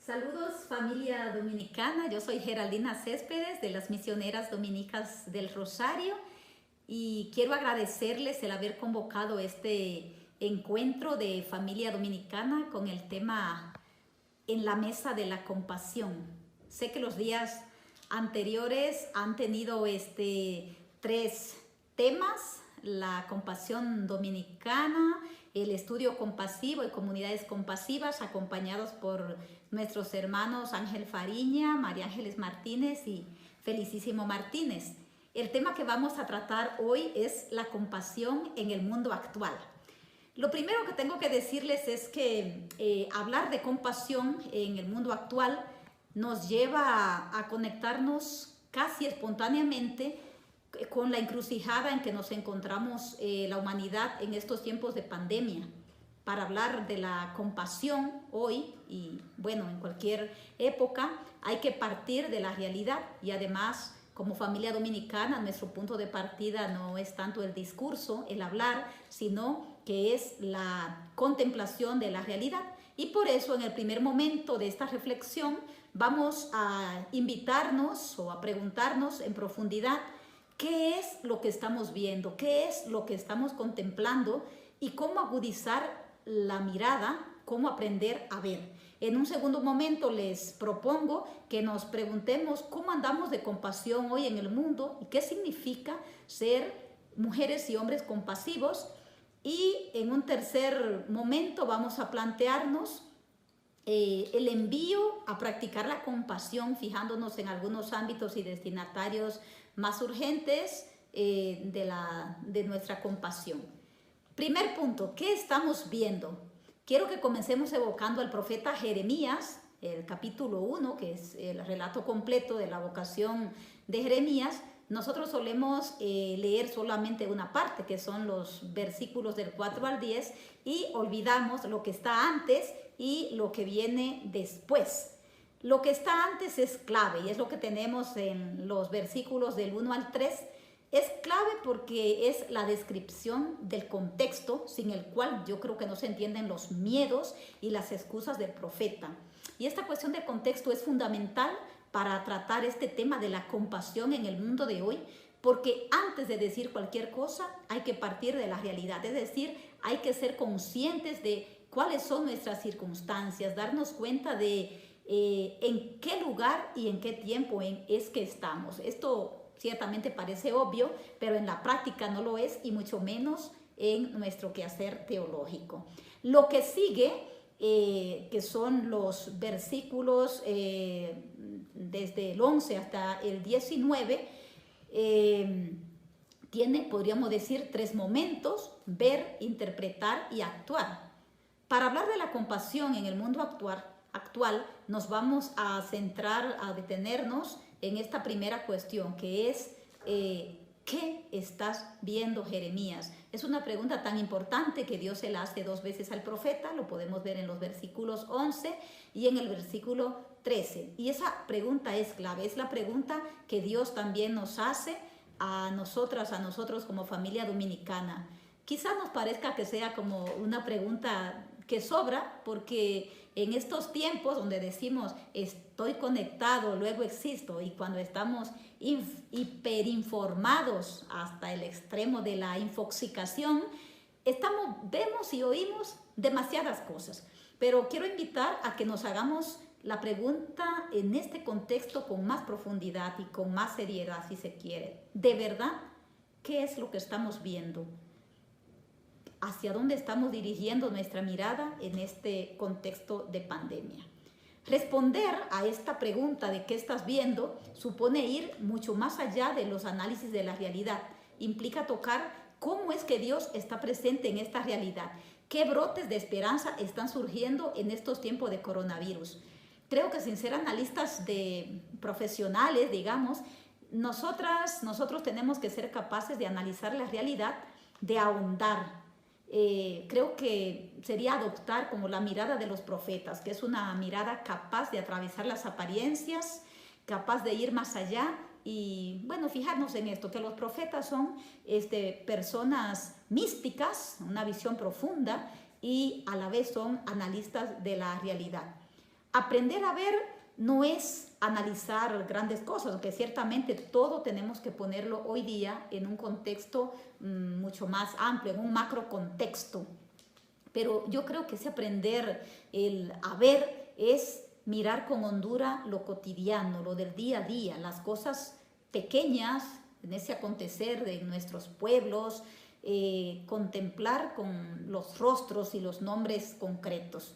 Saludos familia dominicana, yo soy Geraldina Céspedes de las Misioneras Dominicas del Rosario y quiero agradecerles el haber convocado este encuentro de familia dominicana con el tema en la mesa de la compasión. Sé que los días anteriores han tenido tres temas: la compasión dominicana, el estudio compasivo y comunidades compasivas, acompañados por nuestros hermanos Ángel Fariña, María Ángeles Martínez y Felicísimo Martínez. El tema que vamos a tratar hoy es la compasión en el mundo actual. Lo primero que tengo que decirles es que hablar de compasión en el mundo actual nos lleva a conectarnos casi espontáneamente con la encrucijada en que nos encontramos la humanidad en estos tiempos de pandemia. Para hablar de la compasión hoy y bueno, en cualquier época, hay que partir de la realidad y además, como familia dominicana, nuestro punto de partida no es tanto el discurso, el hablar, sino que es la contemplación de la realidad. Y por eso, en el primer momento de esta reflexión, vamos a invitarnos o a preguntarnos en profundidad qué es lo que estamos viendo, qué es lo que estamos contemplando y cómo agudizar la mirada, cómo aprender a ver. En un segundo momento les propongo que nos preguntemos cómo andamos de compasión hoy en el mundo y qué significa ser mujeres y hombres compasivos. Y en un tercer momento vamos a plantearnos el envío a practicar la compasión, fijándonos en algunos ámbitos y destinatarios más urgentes de nuestra compasión. Primer punto, ¿qué estamos viendo? Quiero que comencemos evocando al profeta Jeremías, el capítulo 1, que es el relato completo de la vocación de Jeremías. Nosotros solemos leer solamente una parte, que son los versículos del 4 al 10, y olvidamos lo que está antes y lo que viene después. Lo que está antes es clave y es lo que tenemos en los versículos del 1 al 3. Es clave porque es la descripción del contexto sin el cual yo creo que no se entienden los miedos y las excusas del profeta. Y esta cuestión de contexto es fundamental para tratar este tema de la compasión en el mundo de hoy, porque antes de decir cualquier cosa hay que partir de la realidad, es decir, hay que ser conscientes de cuáles son nuestras circunstancias, darnos cuenta de en qué lugar y en qué tiempo es que estamos. Esto ciertamente parece obvio, pero en la práctica no lo es, y mucho menos en nuestro quehacer teológico. Lo que sigue, que son los versículos desde el 11 hasta el 19, tiene, podríamos decir, tres momentos: ver, interpretar y actuar. Para hablar de la compasión en el mundo actual, nos vamos a centrar, a detenernos en esta primera cuestión, que es ¿qué estás viendo, Jeremías? Es una pregunta tan importante que Dios se la hace dos veces al profeta. Lo podemos ver en los versículos 11 y en el versículo 13. Y esa pregunta es clave, es la pregunta que Dios también nos hace a nosotros como familia dominicana. Quizás nos parezca que sea como una pregunta que sobra, porque en estos tiempos donde decimos estoy conectado, luego existo, y cuando estamos hiperinformados hasta el extremo de la infoxicación, vemos y oímos demasiadas cosas. Pero quiero invitar a que nos hagamos la pregunta en este contexto con más profundidad y con más seriedad, si se quiere. ¿De verdad qué es lo que estamos viendo? ¿Hacia dónde estamos dirigiendo nuestra mirada en este contexto de pandemia? Responder a esta pregunta de qué estás viendo supone ir mucho más allá de los análisis de la realidad. Implica tocar cómo es que Dios está presente en esta realidad. ¿Qué brotes de esperanza están surgiendo en estos tiempos de coronavirus? Creo que sin ser analistas profesionales, digamos, nosotros tenemos que ser capaces de analizar la realidad, de ahondar. Creo que sería adoptar como la mirada de los profetas, que es una mirada capaz de atravesar las apariencias, capaz de ir más allá y, bueno, fijarnos en esto, que los profetas son personas místicas, una visión profunda, y a la vez son analistas de la realidad. Aprender a ver no es analizar grandes cosas, que ciertamente todo tenemos que ponerlo hoy día en un contexto mucho más amplio, en un macro contexto. Pero yo creo que ese aprender a ver es mirar con hondura lo cotidiano, lo del día a día, las cosas pequeñas en ese acontecer de nuestros pueblos, contemplar con los rostros y los nombres concretos.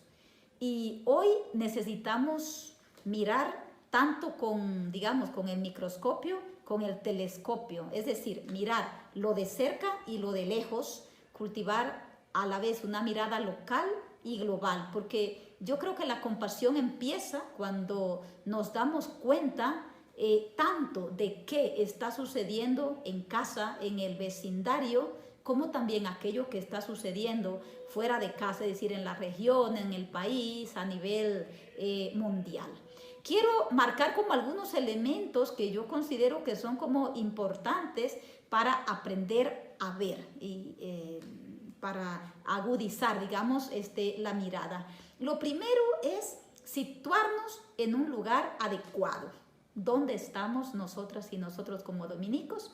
Y hoy necesitamos mirar tanto con, digamos, con el microscopio, con el telescopio, es decir, mirar lo de cerca y lo de lejos, cultivar a la vez una mirada local y global, porque yo creo que la compasión empieza cuando nos damos cuenta tanto de qué está sucediendo en casa, en el vecindario, como también aquello que está sucediendo fuera de casa, es decir, en la región, en el país, a nivel mundial. Quiero marcar como algunos elementos que yo considero que son como importantes para aprender a ver y para agudizar, digamos, la mirada. Lo primero es situarnos en un lugar adecuado. ¿Dónde estamos nosotras y nosotros como dominicos?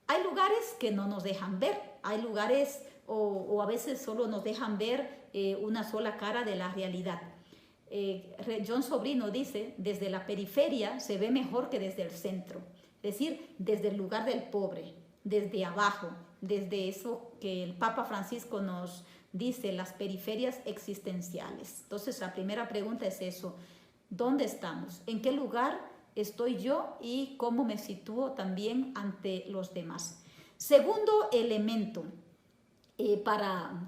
Hay lugares que no nos dejan ver, hay lugares o a veces solo nos dejan ver una sola cara de la realidad. John Sobrino dice, desde la periferia se ve mejor que desde el centro, es decir, desde el lugar del pobre, desde abajo, desde eso que el Papa Francisco nos dice, las periferias existenciales. Entonces la primera pregunta es eso, ¿dónde estamos? ¿En qué lugar estoy yo y cómo me sitúo también ante los demás? Segundo elemento,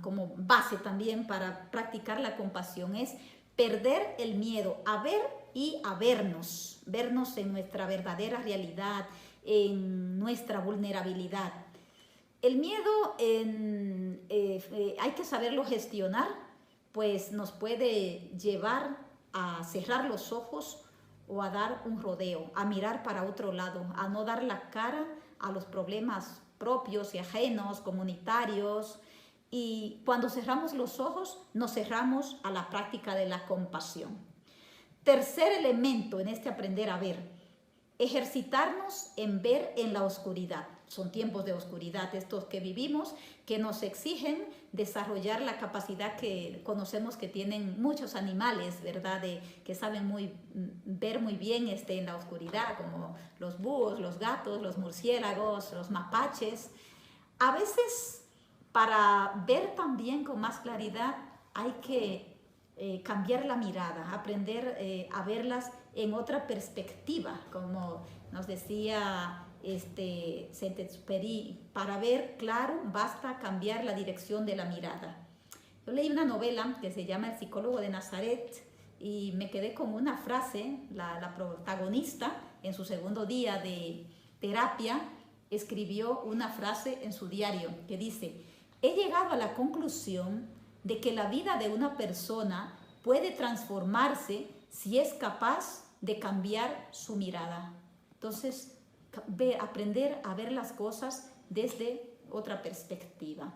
como base también para practicar la compasión, es perder el miedo a ver y a vernos en nuestra verdadera realidad, en nuestra vulnerabilidad. El miedo hay que saberlo gestionar, pues nos puede llevar a cerrar los ojos o a dar un rodeo, a mirar para otro lado, a no dar la cara a los problemas propios y ajenos, comunitarios. Y cuando cerramos los ojos, nos cerramos a la práctica de la compasión. Tercer elemento en este aprender a ver, ejercitarnos en ver en la oscuridad. Son tiempos de oscuridad estos que vivimos, que nos exigen desarrollar la capacidad que conocemos que tienen muchos animales, ¿verdad? Que saben ver muy bien en la oscuridad, como los búhos, los gatos, los murciélagos, los mapaches. A veces, para ver también con más claridad, hay que cambiar la mirada, aprender a verlas en otra perspectiva, como nos decía Saint-Exupéry, para ver claro basta cambiar la dirección de la mirada. Yo leí una novela que se llama El psicólogo de Nazaret y me quedé con una frase. La protagonista, en su segundo día de terapia, escribió una frase en su diario que dice: he llegado a la conclusión de que la vida de una persona puede transformarse si es capaz de cambiar su mirada. Entonces, aprender a ver las cosas desde otra perspectiva.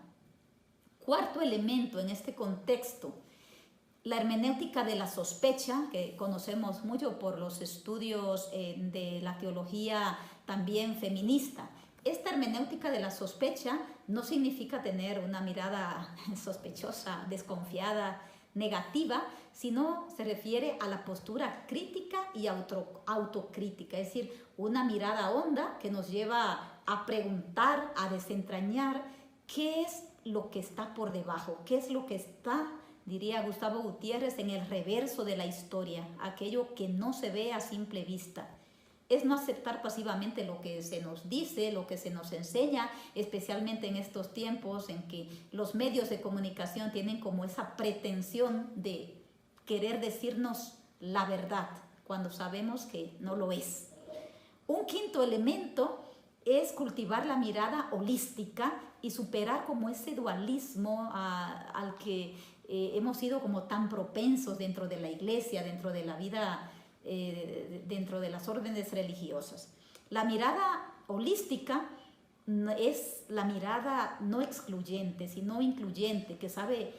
Cuarto elemento en este contexto, la hermenéutica de la sospecha, que conocemos mucho por los estudios de la teología también feminista. Esta hermenéutica de la sospecha no significa tener una mirada sospechosa, desconfiada, negativa, sino se refiere a la postura crítica y autocrítica, es decir, una mirada honda que nos lleva a preguntar, a desentrañar qué es lo que está por debajo, qué es lo que está, diría Gustavo Gutiérrez, en el reverso de la historia, aquello que no se ve a simple vista. Es no aceptar pasivamente lo que se nos dice, lo que se nos enseña, especialmente en estos tiempos en que los medios de comunicación tienen como esa pretensión de querer decirnos la verdad, cuando sabemos que no lo es. Un quinto elemento es cultivar la mirada holística y superar como ese dualismo al que hemos sido como tan propensos dentro de la iglesia, dentro de la vida, dentro de las órdenes religiosas. La mirada holística es la mirada no excluyente, sino incluyente, que sabe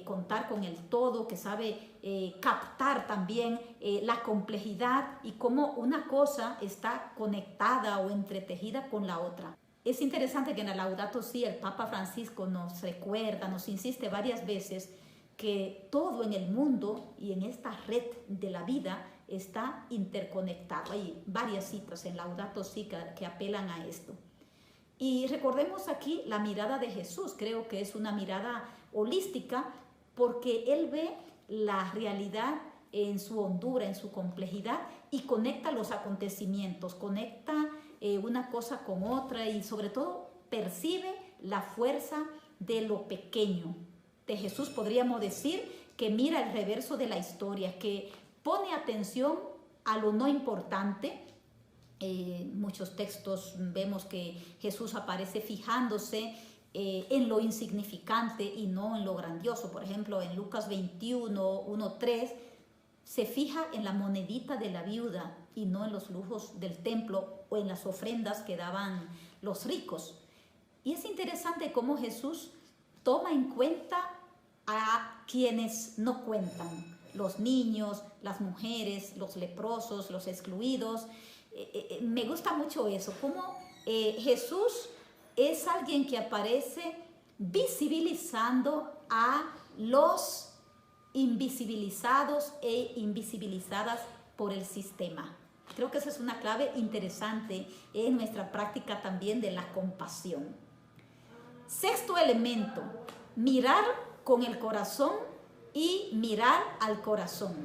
contar con el todo, que sabe captar también la complejidad y cómo una cosa está conectada o entretejida con la otra. Es interesante que en el Laudato Si el Papa Francisco nos recuerda, nos insiste varias veces que todo en el mundo y en esta red de la vida está interconectado. Hay varias citas en Laudato Si que apelan a esto. Y recordemos aquí la mirada de Jesús. Creo que es una mirada holística porque Él ve la realidad en su hondura, en su complejidad y conecta los acontecimientos, conecta una cosa con otra y sobre todo percibe la fuerza de lo pequeño. De Jesús podríamos decir que mira el reverso de la historia, que pone atención a lo no importante. Muchos textos vemos que Jesús aparece fijándose en lo insignificante y no en lo grandioso. Por ejemplo, en Lucas 21, 1-3, se fija en la monedita de la viuda y no en los lujos del templo o en las ofrendas que daban los ricos. Y es interesante cómo Jesús toma en cuenta a quienes no cuentan, los niños, las mujeres, los leprosos, los excluidos. Me gusta mucho eso, cómo Jesús es alguien que aparece visibilizando a los invisibilizados e invisibilizadas por el sistema. Creo que esa es una clave interesante en nuestra práctica también de la compasión. Sexto elemento, mirar con el corazón y mirar al corazón.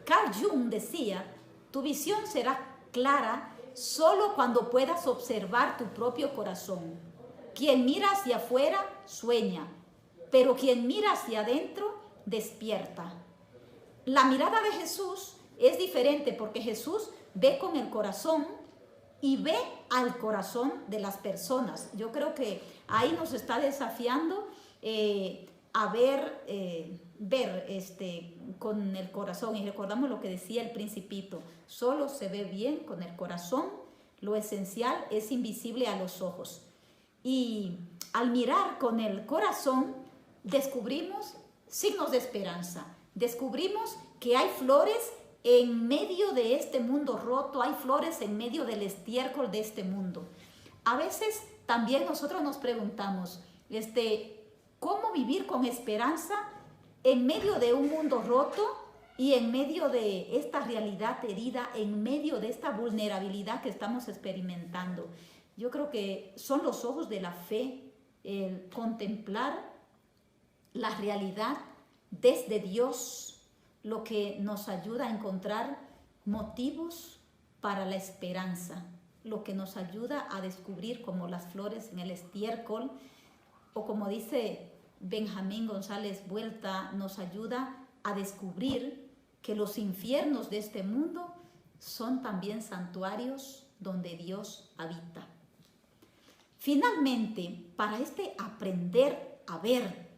Carl Jung decía: tu visión será clara solo cuando puedas observar tu propio corazón. Quien mira hacia afuera sueña, pero quien mira hacia adentro despierta. La mirada de Jesús es diferente porque Jesús ve con el corazón y ve al corazón de las personas. Yo creo que ahí nos está desafiando a ver con el corazón. Y recordamos lo que decía el Principito: solo se ve bien con el corazón, lo esencial es invisible a los ojos. Y al mirar con el corazón descubrimos signos de esperanza, descubrimos que hay flores en medio de este mundo roto, hay flores en medio del estiércol de este mundo. A veces también nosotros nos preguntamos, ¿cómo vivir con esperanza en medio de un mundo roto y en medio de esta realidad herida, en medio de esta vulnerabilidad que estamos experimentando? Yo creo que son los ojos de la fe, el contemplar la realidad desde Dios, lo que nos ayuda a encontrar motivos para la esperanza, lo que nos ayuda a descubrir, como las flores en el estiércol, o como dice Benjamín González Vuelta, nos ayuda a descubrir que los infiernos de este mundo son también santuarios donde Dios habita. Finalmente, para aprender a ver,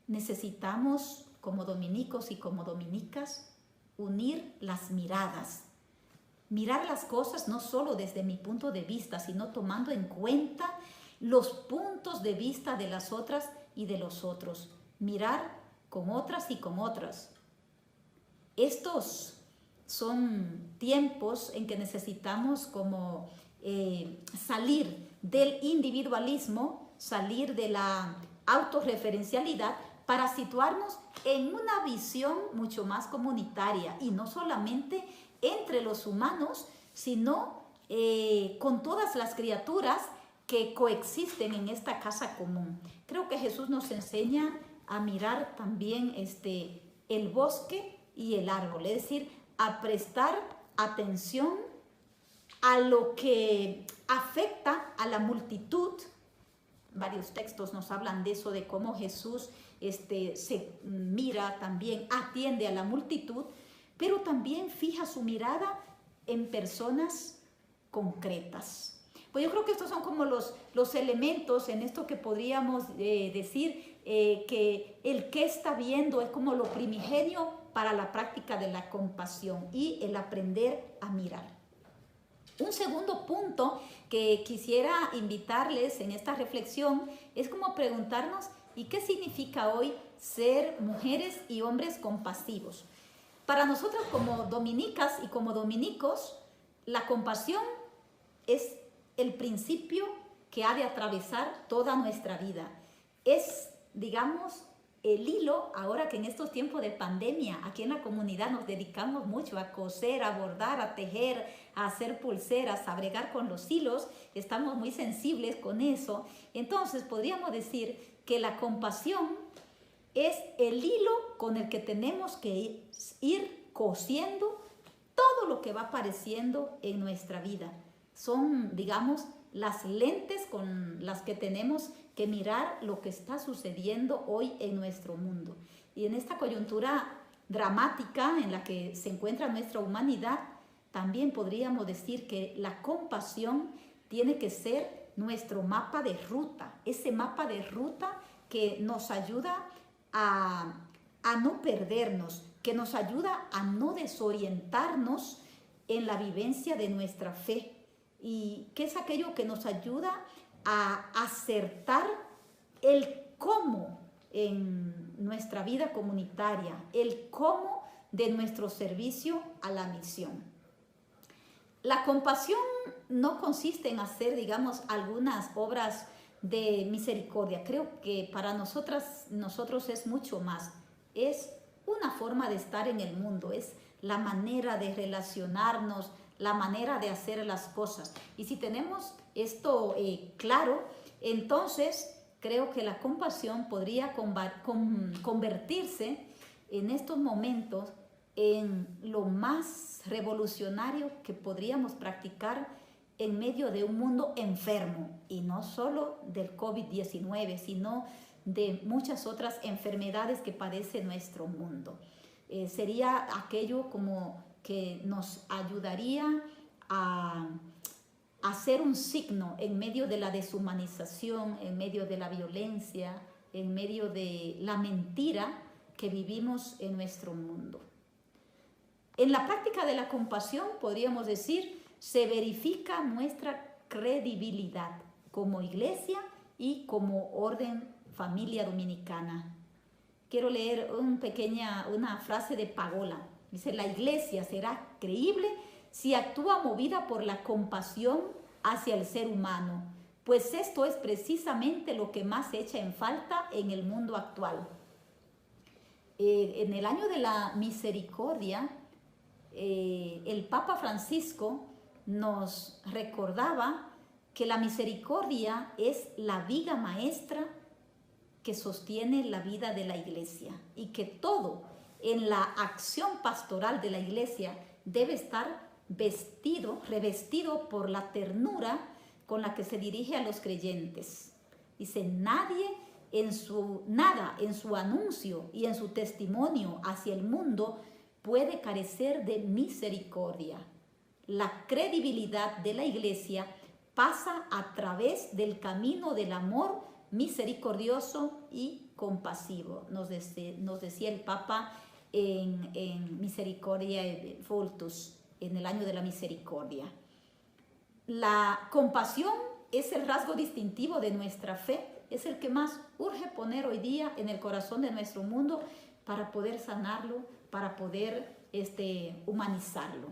necesitamos, como dominicos y como dominicas, unir las miradas. Mirar las cosas no solo desde mi punto de vista, sino tomando en cuenta los puntos de vista de las otras y de los otros. Mirar con otras y con otras. Estos son tiempos en que necesitamos como salir del individualismo, salir de la autorreferencialidad para situarnos en una visión mucho más comunitaria y no solamente entre los humanos, sino con todas las criaturas que coexisten en esta casa común. Creo que Jesús nos enseña a mirar también el bosque y el árbol, es decir, a prestar atención a lo que afecta a la multitud. Varios textos nos hablan de eso, de cómo Jesús se mira también, atiende a la multitud, pero también fija su mirada en personas concretas. Pues yo creo que estos son como los elementos en esto que podríamos decir que el que está viendo es como lo primigenio para la práctica de la compasión y el aprender a mirar. Un segundo punto que quisiera invitarles en esta reflexión es como preguntarnos ¿Y qué significa hoy ser mujeres y hombres compasivos? Para nosotros como dominicas y como dominicos, la compasión es el principio que ha de atravesar toda nuestra vida. Es, digamos, el hilo, ahora que en estos tiempos de pandemia, aquí en la comunidad nos dedicamos mucho a coser, a bordar, a tejer, a hacer pulseras, a bregar con los hilos, estamos muy sensibles con eso. Entonces podríamos decir que la compasión es el hilo con el que tenemos que ir cosiendo todo lo que va apareciendo en nuestra vida. Son, digamos, las lentes con las que tenemos que mirar lo que está sucediendo hoy en nuestro mundo. Y en esta coyuntura dramática en la que se encuentra nuestra humanidad, también podríamos decir que la compasión tiene que ser nuestro mapa de ruta, ese mapa de ruta que nos ayuda a no perdernos, que nos ayuda a no desorientarnos en la vivencia de nuestra fe, y que es aquello que nos ayuda a acertar el cómo en nuestra vida comunitaria, el cómo de nuestro servicio a la misión. La compasión no consiste en hacer, digamos, algunas obras de misericordia. Creo que para nosotros es mucho más. Es una forma de estar en el mundo, es la manera de relacionarnos, la manera de hacer las cosas. Y si tenemos esto claro, entonces creo que la compasión podría convertirse en estos momentos en lo más revolucionario que podríamos practicar en medio de un mundo enfermo, y no solo del COVID-19, sino de muchas otras enfermedades que padece nuestro mundo. Sería aquello como que nos ayudaría a hacer un signo en medio de la deshumanización, en medio de la violencia, en medio de la mentira que vivimos en nuestro mundo. En la práctica de la compasión, podríamos decir, se verifica nuestra credibilidad como iglesia y como orden familia dominicana. Quiero leer una frase de Pagola. Dice: la iglesia será creíble si actúa movida por la compasión hacia el ser humano, pues esto es precisamente lo que más echa en falta en el mundo actual. En el año de la misericordia, el Papa Francisco nos recordaba que la misericordia es la viga maestra que sostiene la vida de la iglesia, y que todo en la acción pastoral de la iglesia debe estar revestido por la ternura con la que se dirige a los creyentes. Dice: nada en su anuncio y en su testimonio hacia el mundo puede carecer de misericordia. La credibilidad de la iglesia pasa a través del camino del amor misericordioso y compasivo, nos decía el Papa en Misericordia Vultus, en el año de la misericordia. La compasión es el rasgo distintivo de nuestra fe, es el que más urge poner hoy día en el corazón de nuestro mundo para poder sanarlo, para poder humanizarlo.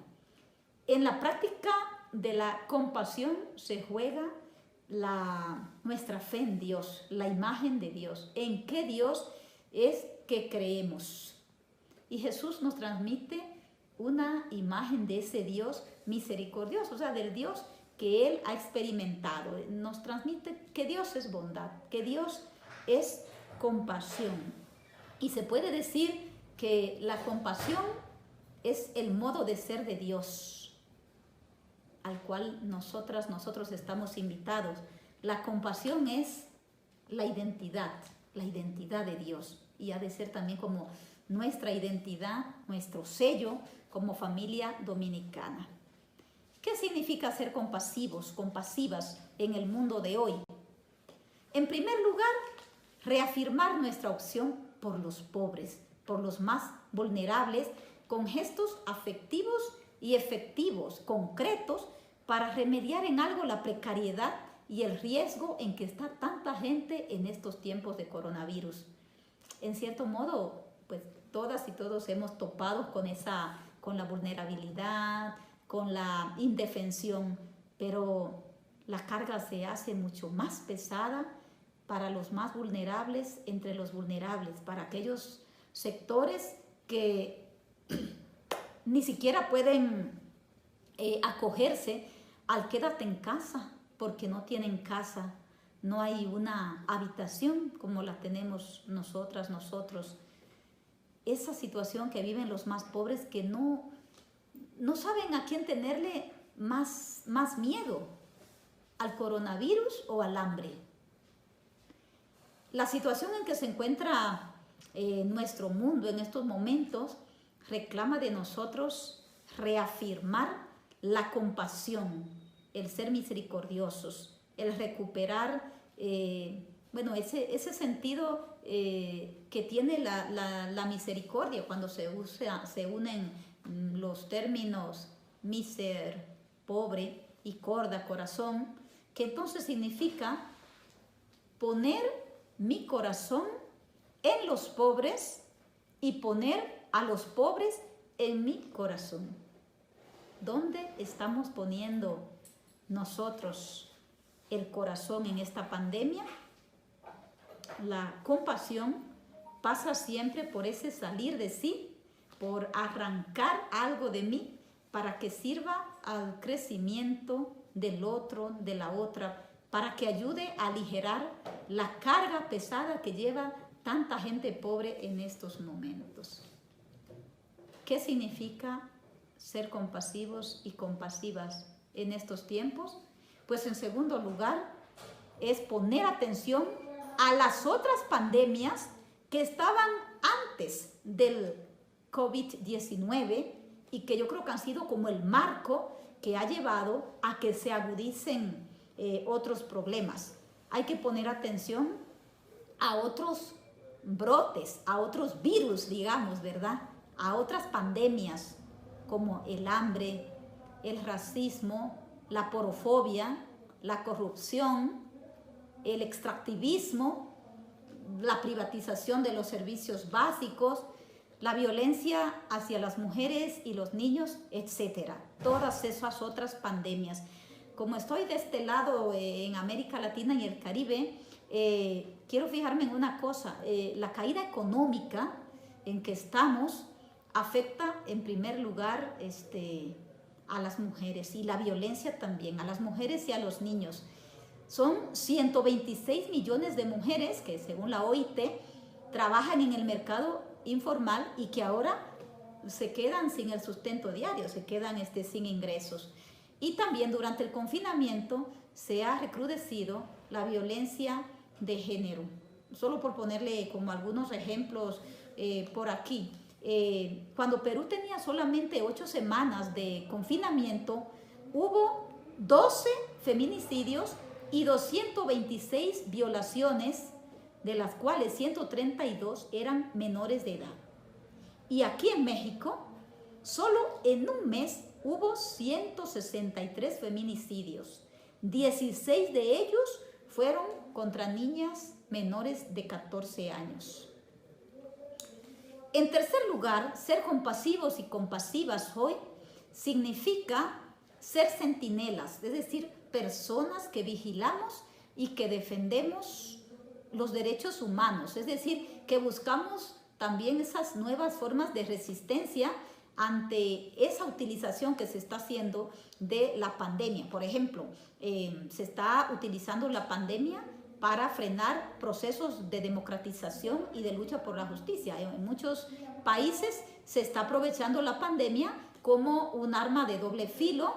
En la práctica de la compasión se juega nuestra fe en Dios, la imagen de Dios, en qué Dios es que creemos. Y Jesús nos transmite una imagen de ese Dios misericordioso, o sea, del Dios que Él ha experimentado. Nos transmite que Dios es bondad, que Dios es compasión. Y se puede decir que la compasión es el modo de ser de Dios, al cual nosotros estamos invitados. La compasión es la identidad de Dios, y ha de ser también como nuestra identidad, nuestro sello como familia dominicana. ¿Qué significa ser compasivos, compasivas en el mundo de hoy? En primer lugar, reafirmar nuestra opción por los pobres, por los más vulnerables, con gestos afectivos y efectivos, concretos, para remediar en algo la precariedad y el riesgo en que está tanta gente en estos tiempos de coronavirus. En cierto modo, pues todas y todos hemos topado con la vulnerabilidad, con la indefensión, pero la carga se hace mucho más pesada para los más vulnerables entre los vulnerables, para aquellos sectores que ni siquiera pueden acogerse al quédate en casa, porque no tienen casa, no hay una habitación como la tenemos nosotros. Esa situación que viven los más pobres que no saben a quién tenerle más miedo, al coronavirus o al hambre. La situación en que se encuentra nuestro mundo en estos momentos reclama de nosotros reafirmar la compasión, el ser misericordiosos, el recuperar ese sentido que tiene la misericordia cuando se unen los términos miser, pobre, y corda, corazón, que entonces significa poner mi corazón en los pobres y poner a los pobres en mi corazón. ¿Dónde estamos poniendo nosotros el corazón en esta pandemia? La compasión pasa siempre por ese salir de sí, por arrancar algo de mí para que sirva al crecimiento del otro, de la otra, para que ayude a aligerar la carga pesada que lleva tanta gente pobre en estos momentos. ¿Qué significa ser compasivos y compasivas en estos tiempos? Pues en segundo lugar, es poner atención a las otras pandemias que estaban antes del COVID-19 y que yo creo que han sido como el marco que ha llevado a que se agudicen otros problemas. Hay que poner atención a otros brotes, a otros virus, digamos, ¿verdad? A otras pandemias como el hambre, el racismo, la porofobia, la corrupción, el extractivismo, la privatización de los servicios básicos, la violencia hacia las mujeres y los niños, etcétera. Todas esas otras pandemias. Como estoy de este lado en América Latina y el Caribe, quiero fijarme en una cosa. La caída económica en que estamos afecta en primer lugar a las mujeres y la violencia también, a las mujeres y a los niños. Son 126 millones de mujeres que, según la OIT, trabajan en el mercado informal y que ahora se quedan sin el sustento diario, se quedan sin ingresos. Y también durante el confinamiento se ha recrudecido la violencia de género. Solo por ponerle como algunos ejemplos por aquí. Cuando Perú tenía solamente 8 semanas de confinamiento, hubo 12 feminicidios y 226 violaciones, de las cuales 132 eran menores de edad. Y aquí en México, solo en un mes hubo 163 feminicidios. 16 de ellos fueron contra niñas menores de 14 años. En tercer lugar, ser compasivos y compasivas hoy significa ser centinelas, es decir, personas que vigilamos y que defendemos los derechos humanos, es decir, que buscamos también esas nuevas formas de resistencia ante esa utilización que se está haciendo de la pandemia. Por ejemplo, se está utilizando la pandemia para frenar procesos de democratización y de lucha por la justicia. En muchos países se está aprovechando la pandemia como un arma de doble filo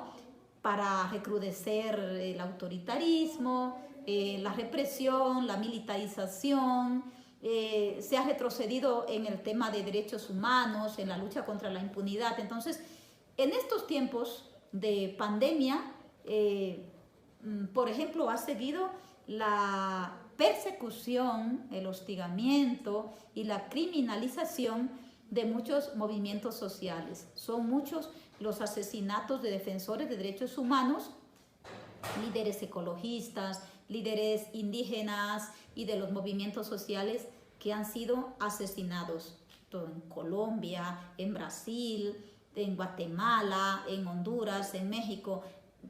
para recrudecer el autoritarismo, la represión, la militarización. Se ha retrocedido en el tema de derechos humanos, en la lucha contra la impunidad. Entonces, en estos tiempos de pandemia, por ejemplo, ha seguido la persecución, el hostigamiento y la criminalización de muchos movimientos sociales. Son muchos los asesinatos de defensores de derechos humanos líderes ecologistas, líderes indígenas y de los movimientos sociales que han sido asesinados en Colombia, en Brasil, en Guatemala, en Honduras, en México.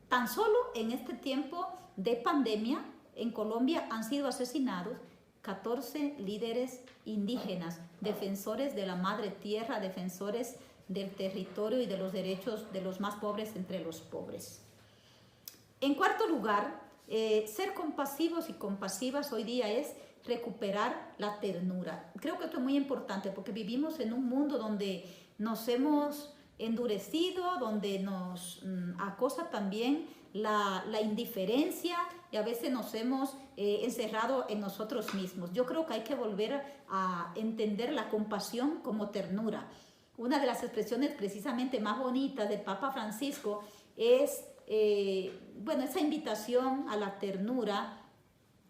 Tan solo en este tiempo de pandemia, en Colombia han sido asesinados 14 líderes indígenas, defensores de la madre tierra, defensores del territorio y de los derechos de los más pobres entre los pobres. En cuarto lugar, ser compasivos y compasivas hoy día es recuperar la ternura. Creo que esto es muy importante porque vivimos en un mundo donde nos hemos endurecido, donde nos acosa también la indiferencia y a veces nos hemos encerrado en nosotros mismos. Yo creo que hay que volver a entender la compasión como ternura. Una de las expresiones precisamente más bonitas del Papa Francisco es esa invitación a la ternura,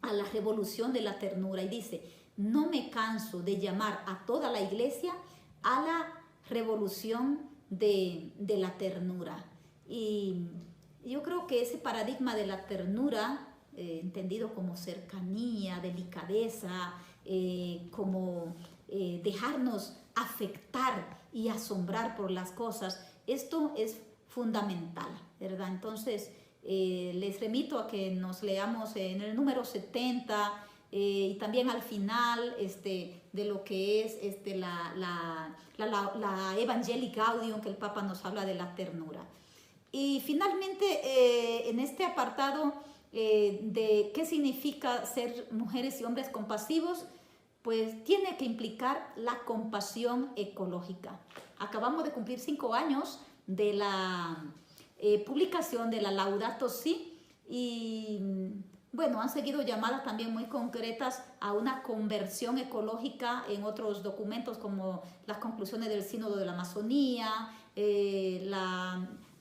a la revolución de la ternura, y dice: no me canso de llamar a toda la iglesia a la revolución de la ternura. Y yo creo que ese paradigma de la ternura, entendido como cercanía, delicadeza, como dejarnos afectar y asombrar por las cosas, esto es fundamental, ¿verdad? Entonces, les remito a que nos leamos en el número 70 y también al final de lo que es la Evangelii Gaudium, que el Papa nos habla de la ternura. Y finalmente, en este apartado de qué significa ser mujeres y hombres compasivos, pues tiene que implicar la compasión ecológica. Acabamos de cumplir 5 años de la publicación de la Laudato Si, y bueno, han seguido llamadas también muy concretas a una conversión ecológica en otros documentos como las conclusiones del Sínodo de la Amazonía,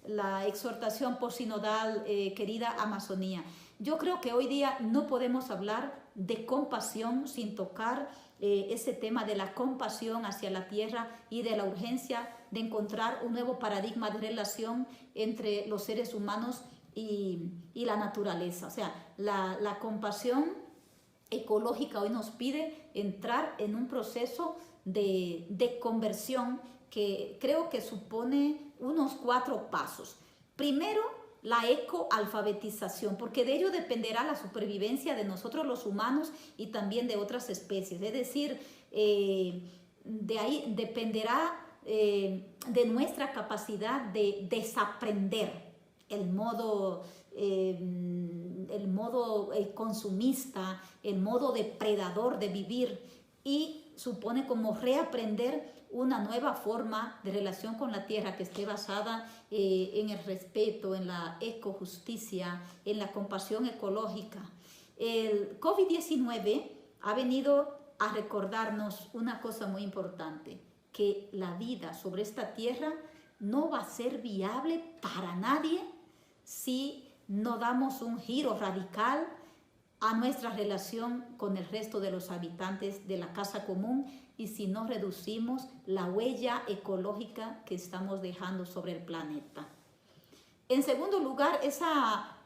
la exhortación postsinodal Querida Amazonía. Yo creo que hoy día no podemos hablar de compasión sin tocar ese tema de la compasión hacia la tierra y de la urgencia de encontrar un nuevo paradigma de relación entre los seres humanos y la naturaleza. O sea, la compasión ecológica hoy nos pide entrar en un proceso de conversión que creo que supone unos 4 pasos. Primero, la ecoalfabetización, porque de ello dependerá la supervivencia de nosotros los humanos y también de otras especies. Es decir, de ahí dependerá de nuestra capacidad de desaprender el modo consumista, el modo depredador de vivir, y supone como reaprender una nueva forma de relación con la tierra que esté basada en el respeto, en la ecojusticia, en la compasión ecológica. El COVID-19 ha venido a recordarnos una cosa muy importante, que la vida sobre esta tierra no va a ser viable para nadie si no damos un giro radical a nuestra relación con el resto de los habitantes de la casa común y si no reducimos la huella ecológica que estamos dejando sobre el planeta. En segundo lugar, esa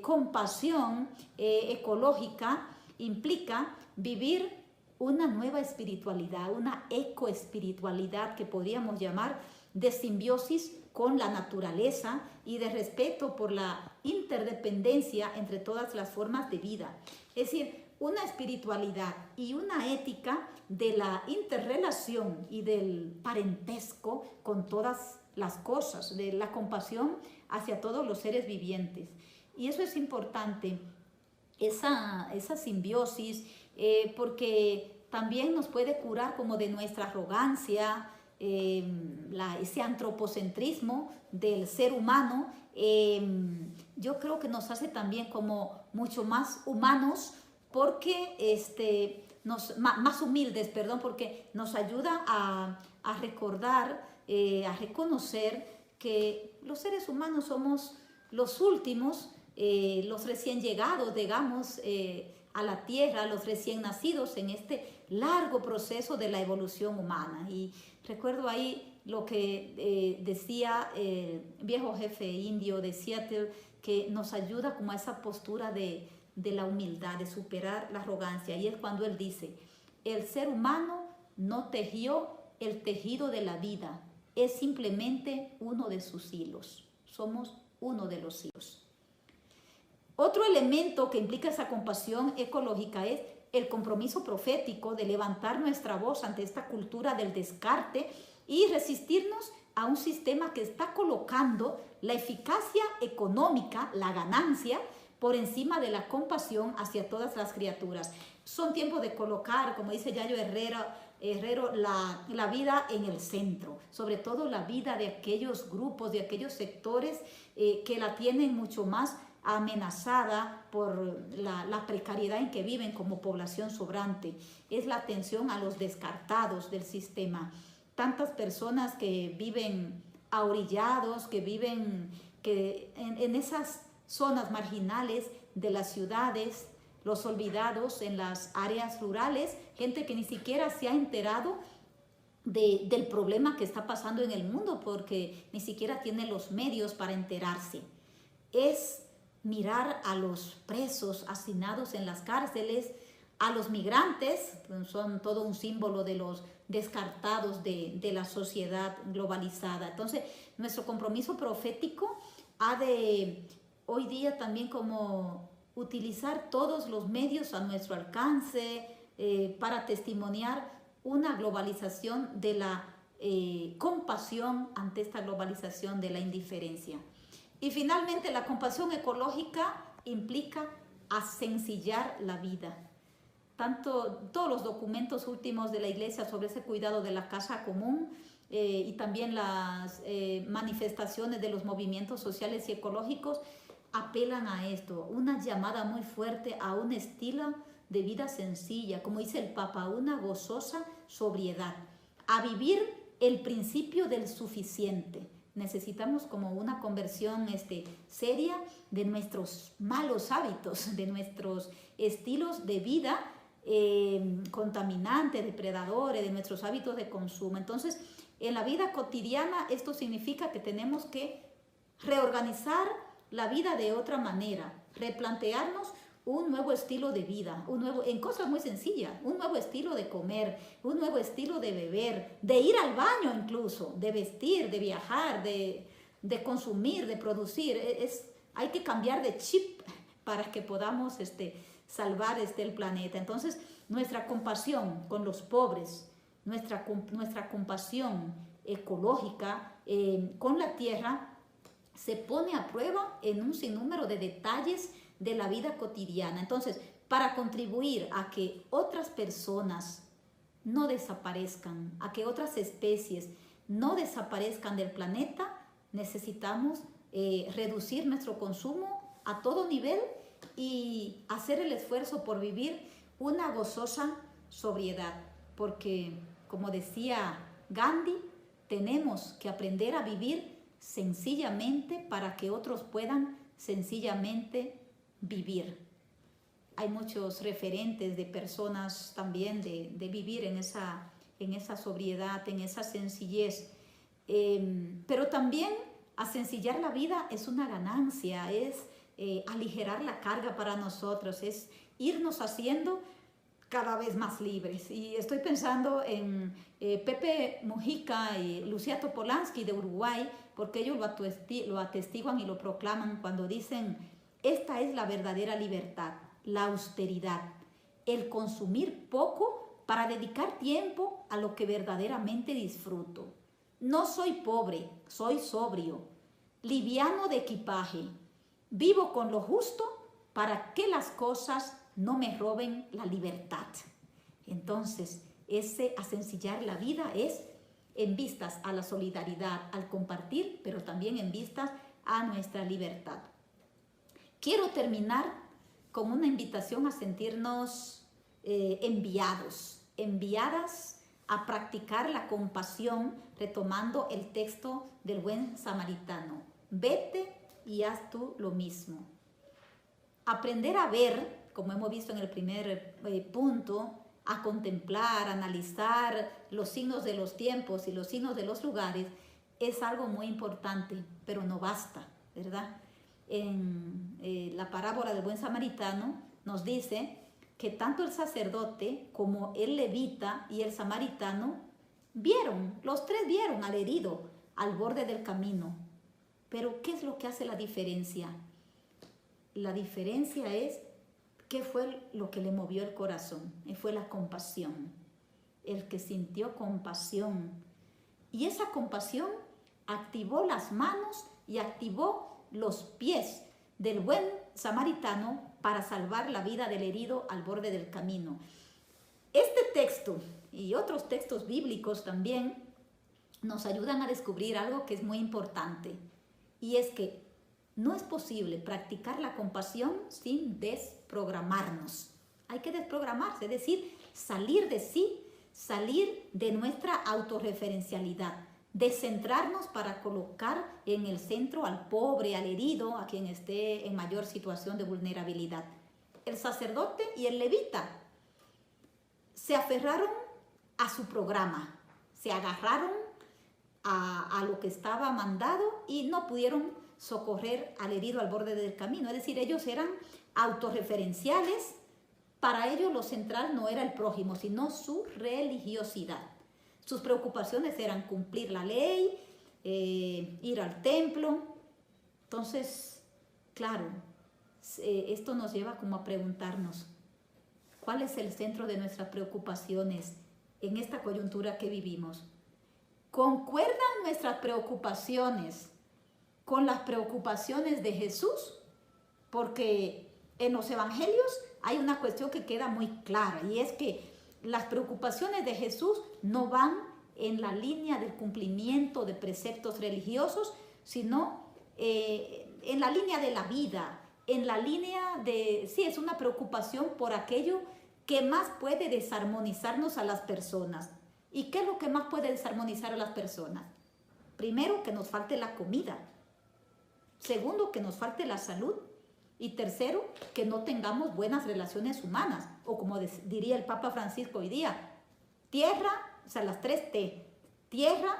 compasión ecológica implica vivir una nueva espiritualidad, una ecoespiritualidad que podríamos llamar de simbiosis con la naturaleza y de respeto por la interdependencia entre todas las formas de vida. Es decir, una espiritualidad y una ética de la interrelación y del parentesco con todas las cosas, de la compasión hacia todos los seres vivientes. Y eso es importante, esa simbiosis, porque también nos puede curar como de nuestra arrogancia, ese antropocentrismo del ser humano. Yo creo que nos hace también como mucho más humanos, porque más humildes, perdón, porque nos ayuda a recordar, a reconocer que los seres humanos somos los últimos, los recién llegados, digamos, a la tierra, los recién nacidos en este largo proceso de la evolución humana. Y recuerdo ahí lo que decía el viejo jefe indio de Seattle, que nos ayuda como a esa postura de la humildad, de superar la arrogancia. Y es cuando él dice, el ser humano no tejió el tejido de la vida, es simplemente uno de sus hilos. Somos uno de los hilos. Otro elemento que implica esa compasión ecológica es el compromiso profético de levantar nuestra voz ante esta cultura del descarte y resistirnos a un sistema que está colocando la eficacia económica, la ganancia, por encima de la compasión hacia todas las criaturas. Son tiempos de colocar, como dice Yayo Herrero, la vida en el centro, sobre todo la vida de aquellos grupos, de aquellos sectores que la tienen mucho más amenazada por la precariedad en que viven como población sobrante. Es la atención a los descartados del sistema. Tantas personas que viven ahorillados, que viven en esas zonas marginales de las ciudades, los olvidados en las áreas rurales, gente que ni siquiera se ha enterado del problema que está pasando en el mundo porque ni siquiera tiene los medios para enterarse. Es mirar a los presos hacinados en las cárceles, a los migrantes, son todo un símbolo de los descartados de la sociedad globalizada. Entonces, nuestro compromiso profético ha de hoy día también como utilizar todos los medios a nuestro alcance para testimoniar una globalización de la compasión ante esta globalización de la indiferencia. Y finalmente, la compasión ecológica implica asencillar la vida. Todos los documentos últimos de la Iglesia sobre ese cuidado de la casa común y también las manifestaciones de los movimientos sociales y ecológicos apelan a esto, una llamada muy fuerte a un estilo de vida sencilla, como dice el Papa, una gozosa sobriedad, a vivir el principio del suficiente. Necesitamos como una conversión seria de nuestros malos hábitos, de nuestros estilos de vida contaminantes, depredadores, de nuestros hábitos de consumo. Entonces, en la vida cotidiana esto significa que tenemos que reorganizar la vida de otra manera, replantearnos un nuevo estilo de vida, en cosas muy sencillas, un nuevo estilo de comer, un nuevo estilo de beber, de ir al baño incluso, de vestir, de viajar, de consumir, de producir. Hay que cambiar de chip para que podamos salvar el planeta. Entonces, nuestra compasión con los pobres, nuestra compasión ecológica con la tierra se pone a prueba en un sinnúmero de detalles de la vida cotidiana. Entonces, para contribuir a que otras personas no desaparezcan, a que otras especies no desaparezcan del planeta, necesitamos reducir nuestro consumo a todo nivel y hacer el esfuerzo por vivir una gozosa sobriedad. Porque, como decía Gandhi, tenemos que aprender a vivir sencillamente para que otros puedan sencillamente vivir. Hay muchos referentes de personas también de vivir en esa sobriedad, en esa sencillez. Pero también asencillar la vida es una ganancia, es aligerar la carga para nosotros, es irnos haciendo cada vez más libres. Y estoy pensando en Pepe Mujica y Lucía Topolansky de Uruguay, porque ellos lo atestiguan y lo proclaman cuando dicen: esta es la verdadera libertad, la austeridad, el consumir poco para dedicar tiempo a lo que verdaderamente disfruto. No soy pobre, soy sobrio, liviano de equipaje, vivo con lo justo para que las cosas no me roben la libertad. Entonces, ese asencillar la vida es en vistas a la solidaridad, al compartir, pero también en vistas a nuestra libertad. Quiero terminar con una invitación a sentirnos enviadas a practicar la compasión, retomando el texto del buen samaritano. Vete y haz tú lo mismo. Aprender a ver, como hemos visto en el primer punto, a contemplar, a analizar los signos de los tiempos y los signos de los lugares, es algo muy importante, pero no basta, ¿verdad? en la parábola del buen samaritano, nos dice que tanto el sacerdote como el levita y el samaritano los tres vieron al herido al borde del camino. Pero ¿qué es lo que hace la diferencia? La diferencia es qué fue lo que le movió el corazón. Y fue la compasión. El que sintió compasión. Y esa compasión activó las manos y activó los pies del buen samaritano para salvar la vida del herido al borde del camino. Este texto y otros textos bíblicos también nos ayudan a descubrir algo que es muy importante, y es que no es posible practicar la compasión sin desprogramarnos. Hay que desprogramarse, es decir, salir de sí, salir de nuestra autorreferencialidad, descentrarnos para colocar en el centro al pobre, al herido, a quien esté en mayor situación de vulnerabilidad. El sacerdote y el levita se aferraron a su programa, se agarraron a lo que estaba mandado y no pudieron socorrer al herido al borde del camino. Es decir, ellos eran autorreferenciales. Para ellos lo central no era el prójimo, sino su religiosidad. Sus preocupaciones eran cumplir la ley, ir al templo. Entonces, claro, esto nos lleva como a preguntarnos, ¿cuál es el centro de nuestras preocupaciones en esta coyuntura que vivimos? ¿Concuerdan nuestras preocupaciones con las preocupaciones de Jesús? Porque en los evangelios hay una cuestión que queda muy clara, y es que las preocupaciones de Jesús no van en la línea del cumplimiento de preceptos religiosos, sino en la línea de la vida, en la línea de, sí, es una preocupación por aquello que más puede desarmonizarnos a las personas. ¿Y qué es lo que más puede desarmonizar a las personas? Primero, que nos falte la comida. Segundo, que nos falte la salud. Y tercero, que no tengamos buenas relaciones humanas. O como diría el Papa Francisco hoy día, tierra, o sea, las 3 T. Tierra,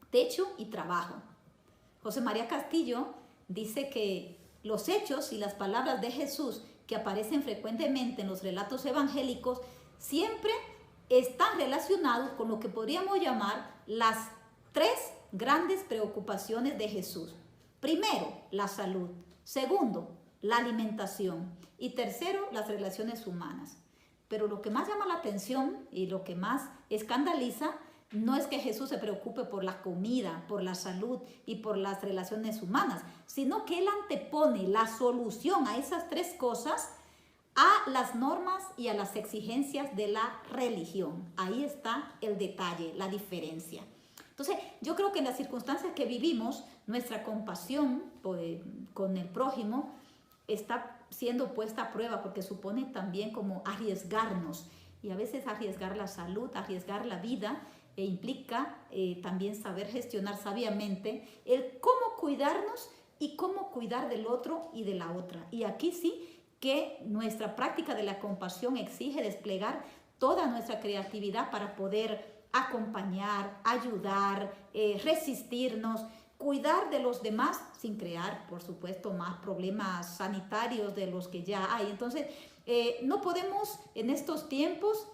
techo y trabajo. José María Castillo dice que los hechos y las palabras de Jesús que aparecen frecuentemente en los relatos evangélicos siempre están relacionados con lo que podríamos llamar las 3 grandes preocupaciones de Jesús. Primero, la salud. Segundo, la alimentación. Y tercero, las relaciones humanas. Pero lo que más llama la atención y lo que más escandaliza no es que Jesús se preocupe por la comida, por la salud y por las relaciones humanas, sino que Él antepone la solución a esas 3 cosas a las normas y a las exigencias de la religión. Ahí está el detalle, la diferencia. Entonces, yo creo que en las circunstancias que vivimos, nuestra compasión con el prójimo está siendo puesta a prueba, porque supone también como arriesgarnos, y a veces arriesgar la salud, arriesgar la vida, implica también saber gestionar sabiamente el cómo cuidarnos y cómo cuidar del otro y de la otra. Y aquí sí que nuestra práctica de la compasión exige desplegar toda nuestra creatividad para poder acompañar, ayudar, resistirnos, cuidar de los demás sin crear, por supuesto, más problemas sanitarios de los que ya hay. Entonces, no podemos en estos tiempos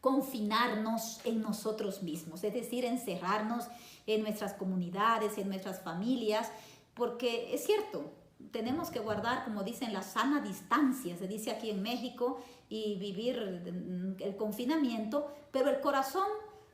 confinarnos en nosotros mismos, es decir, encerrarnos en nuestras comunidades, en nuestras familias, porque es cierto, tenemos que guardar, como dicen, la sana distancia, se dice aquí en México, y vivir el confinamiento, pero el corazón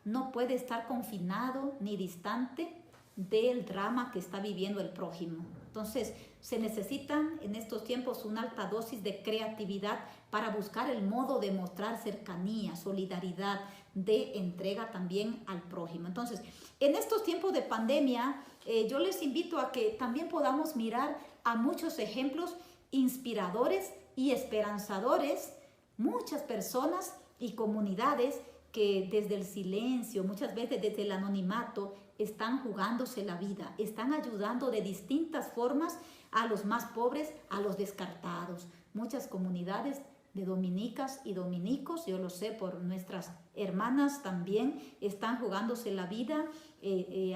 no puede estar confinado ni distante del drama que está viviendo el prójimo. Entonces, se necesitan en estos tiempos una alta dosis de creatividad para buscar el modo de mostrar cercanía, solidaridad, de entrega también al prójimo. Entonces, en estos tiempos de pandemia, yo les invito a que también podamos mirar a muchos ejemplos inspiradores y esperanzadores, muchas personas y comunidades que desde el silencio, muchas veces desde el anonimato, están jugándose la vida, están ayudando de distintas formas a los más pobres, a los descartados. Muchas comunidades de dominicas y dominicos, yo lo sé por nuestras hermanas también, están jugándose la vida,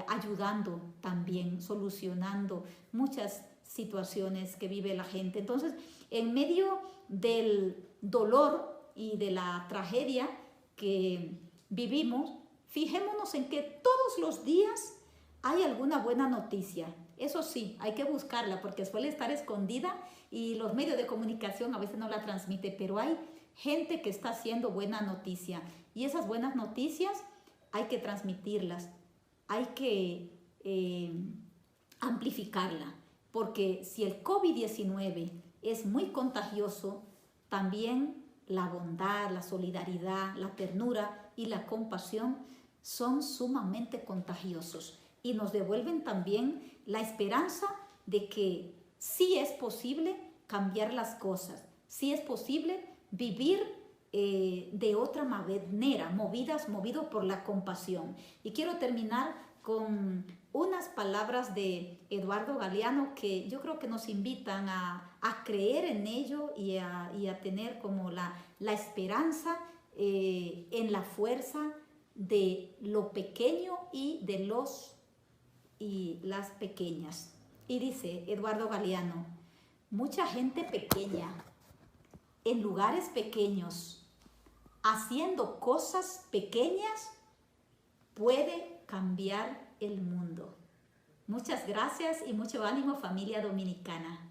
ayudando también, solucionando muchas situaciones que vive la gente. Entonces, en medio del dolor y de la tragedia que vivimos, fijémonos en que todos los días hay alguna buena noticia. Eso sí, hay que buscarla porque suele estar escondida y los medios de comunicación a veces no la transmiten, pero hay gente que está haciendo buena noticia y esas buenas noticias hay que transmitirlas, hay que amplificarla, porque si el COVID-19 es muy contagioso, también la bondad, la solidaridad, la ternura y la compasión son sumamente contagiosos y nos devuelven también la esperanza de que sí es posible cambiar las cosas, sí es posible vivir de otra manera, movidos por la compasión. Y quiero terminar con unas palabras de Eduardo Galeano que yo creo que nos invitan a creer en ello y a tener como la esperanza en la fuerza de lo pequeño y de las pequeñas. Y dice Eduardo Galeano: mucha gente pequeña, en lugares pequeños, haciendo cosas pequeñas, puede cambiar el mundo. Muchas gracias y mucho ánimo, familia dominicana.